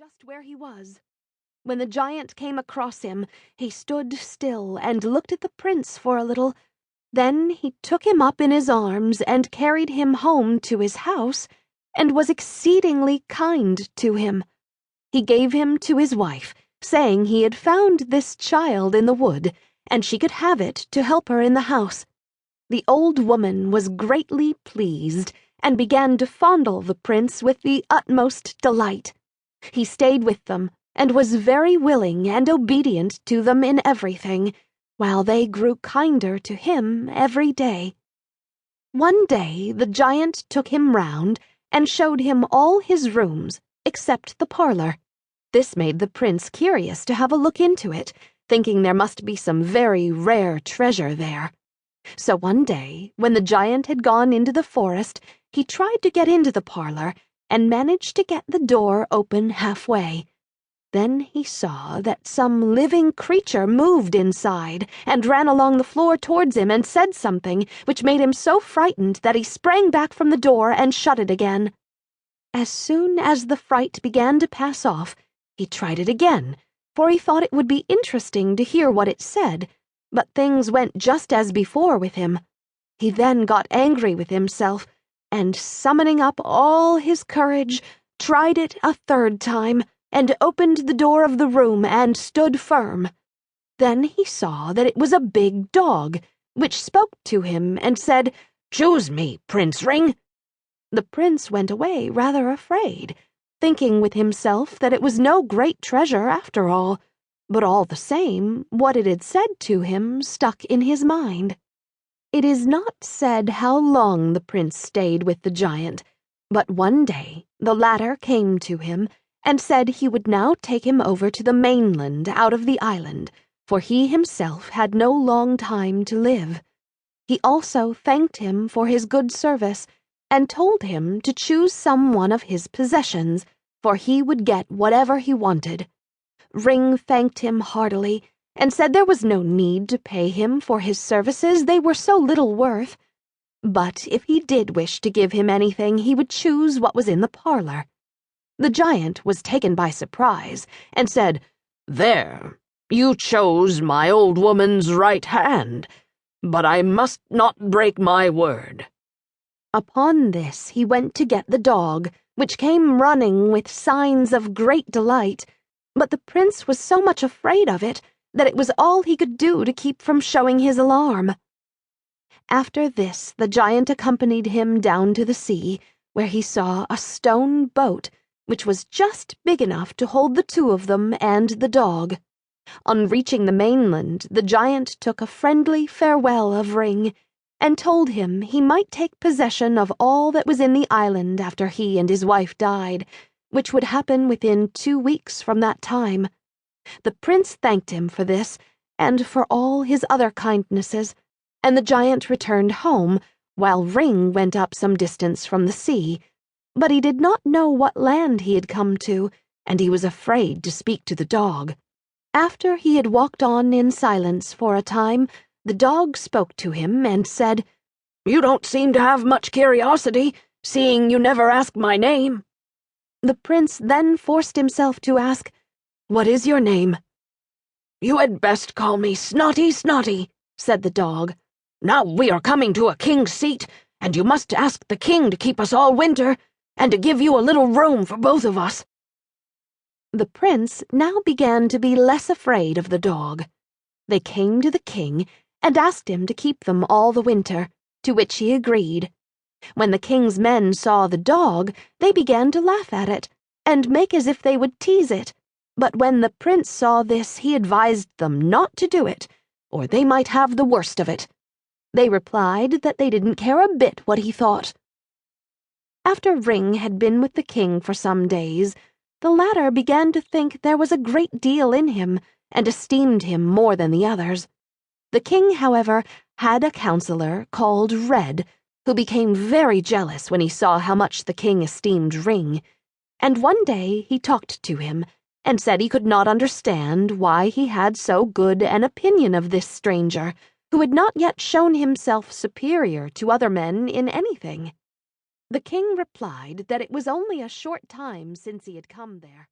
just where he was. When the giant came across him, he stood still and looked at the prince for a little. Then he took him up in his arms and carried him home to his house, and was exceedingly kind to him. He gave him to his wife, saying he had found this child in the wood, and she could have it to help her in the house. The old woman was greatly pleased, and began to fondle the prince with the utmost delight. He stayed with them, and was very willing and obedient to them in everything, while they grew kinder to him every day. One day the giant took him round, and showed him all his rooms, except the parlor. This made the prince curious to have a look into it, thinking there must be some very rare treasure there. So one day, when the giant had gone into the forest, he tried to get into the parlor, and managed to get the door open halfway. Then he saw that some living creature moved inside, and ran along the floor towards him and said something, which made him so frightened that he sprang back from the door and shut it again. As soon as the fright began to pass off, he tried it again, for he thought it would be interesting to hear what it said, but things went just as before with him. He then got angry with himself, and summoning up all his courage, tried it a third time, and opened the door of the room and stood firm. Then he saw that it was a big dog, which spoke to him and said, "Choose me, Prince Ring." The prince went away rather afraid, thinking with himself that it was no great treasure after all, but all the same, what it had said to him stuck in his mind. It is not said how long the prince stayed with the giant, but one day the latter came to him and said he would now take him over to the mainland out of the island, for he himself had no long time to live. He also thanked him for his good service, and told him to choose some one of his possessions, for he would get whatever he wanted. Ring thanked him heartily, and said there was no need to pay him for his services, they were so little worth. But if he did wish to give him anything, he would choose what was in the parlor. The giant was taken by surprise, and said, "There, you chose my old woman's right hand, but I must not break my word." Upon this he went to get the dog, which came running with signs of great delight, but the prince was so much afraid of it that it was all he could do to keep from showing his alarm. After this the giant accompanied him down to the sea, where he saw a stone boat, which was just big enough to hold the two of them and the dog. On reaching the mainland, the giant took a friendly farewell of Ring, and told him he might take possession of all that was in the island after he and his wife died, which would happen within 2 weeks from that time. The prince thanked him for this, and for all his other kindnesses, and the giant returned home, while Ring went up some distance from the sea. But he did not know what land he had come to, and he was afraid to speak to the dog. After he had walked on in silence for a time, the dog spoke to him and said, "You don't seem to have much curiosity, seeing you never ask my name." The prince then forced himself to ask, "What is your name?" "You had best call me Snati-Snati," said the dog. "Now we are coming to a king's seat, and you must ask the king to keep us all winter, and to give you a little room for both of us." The prince now began to be less afraid of the dog. They came to the king and asked him to keep them all the winter, to which he agreed. When the king's men saw the dog, they began to laugh at it, and make as if they would tease it. But when the prince saw this, he advised them not to do it, or they might have the worst of it. They replied that they didn't care a bit what he thought. After Ring had been with the king for some days, the latter began to think there was a great deal in him, and esteemed him more than the others. The king, however, had a counselor called Red, who became very jealous when he saw how much the king esteemed Ring, and one day he talked to him, and said he could not understand why he had so good an opinion of this stranger, who had not yet shown himself superior to other men in anything. The king replied that it was only a short time since he had come there,